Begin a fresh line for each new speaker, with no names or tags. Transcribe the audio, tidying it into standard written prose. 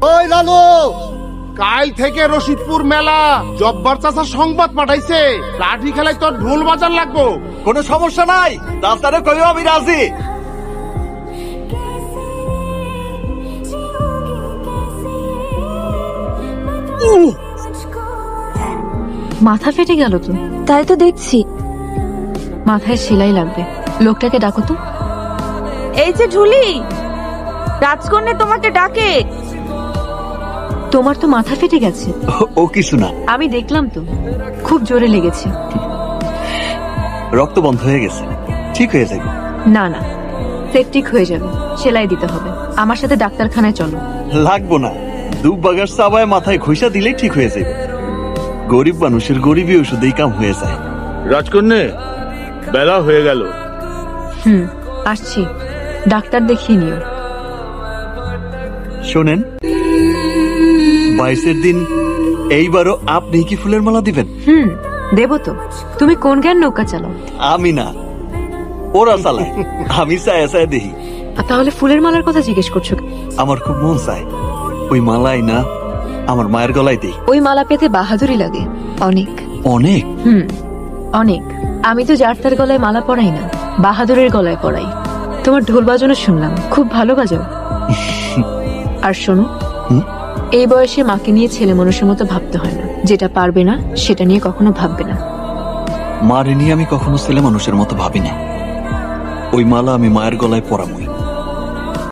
ওই লালু, কাল থেকে রশিদপুর মেলা জব্বার চাচা সংবাদ পাঠাইছে, লাঠি খেলায় তোর ঢোল বাজার লাগবো।
কোনো সমস্যা নাই, রাস্তারে কইও আমি রাজি।
মাথা ফেটে গেল তো?
তাই তো দেখছি।
মাথায় সেলাই লাগবে, লোকটাকে ডাকো তো।
এই যে ঝুলি, রাজকন্যা তোমাকে ডাকে।
তোমার তো মাথা ফেটে গেছে।
ও কিছু না,
আমি দেখলাম তো, খুব জোরে লেগেছে।
রক্ত বন্ধ হয়ে গেছে, ঠিক হয়ে যাবে।
না না, সেপটিক হয়ে যাবে, সেলাই দিতে হবে। আমার সাথে ডাক্তারখানায় চলো।
লাগবো না, দুব বাগার চাবায় মাথায় ঘষা দিলেই ঠিক হয়ে যাবে। গরিব মানুষের গরিবী ওষুধেই কাম হয়ে যায়।
রাজকন্যা, বেলা হয়ে গেল।
আসছি, ডাক্তার দেখিয়ে নিও।
শোনেন, 22-এর দিন এইবারও আপনি কি ফুলের মালা দিবেন?
দেব তো। তুমি কোন জ্ঞান নৌকা চালাও?
আমি না, ওরা চালায়, আমি চায়া চায়া দেখি।
তাহলে ফুলের মালার কথা জিজ্ঞেস করছো?
আমার খুব মন চায় ওই মালাই না আমার মায়ের গলায় দেই।
ওই মালা পেতে বাহাদুরি লাগে অনেক।
অনেক?
অনেক। আমি তো যার তার গলায় মালা পরাই না, বাহাদুরের গলায় পরাই। তোমার ঢোল বাজানো শুনলাম, খুব ভালো বাজাও। আর শোনো, এই বয়সে মাকে নিয়ে ছেলে মানুষের মতো ভাবতে হয় না। যেটা পারবে না সেটা নিয়ে কখনো ভাববে না।
মারে নিয়ে আমি কখনো ছেলে মানুষের মতো ভাবি না। ওই মালা আমি মায়ের গলায় পরামই।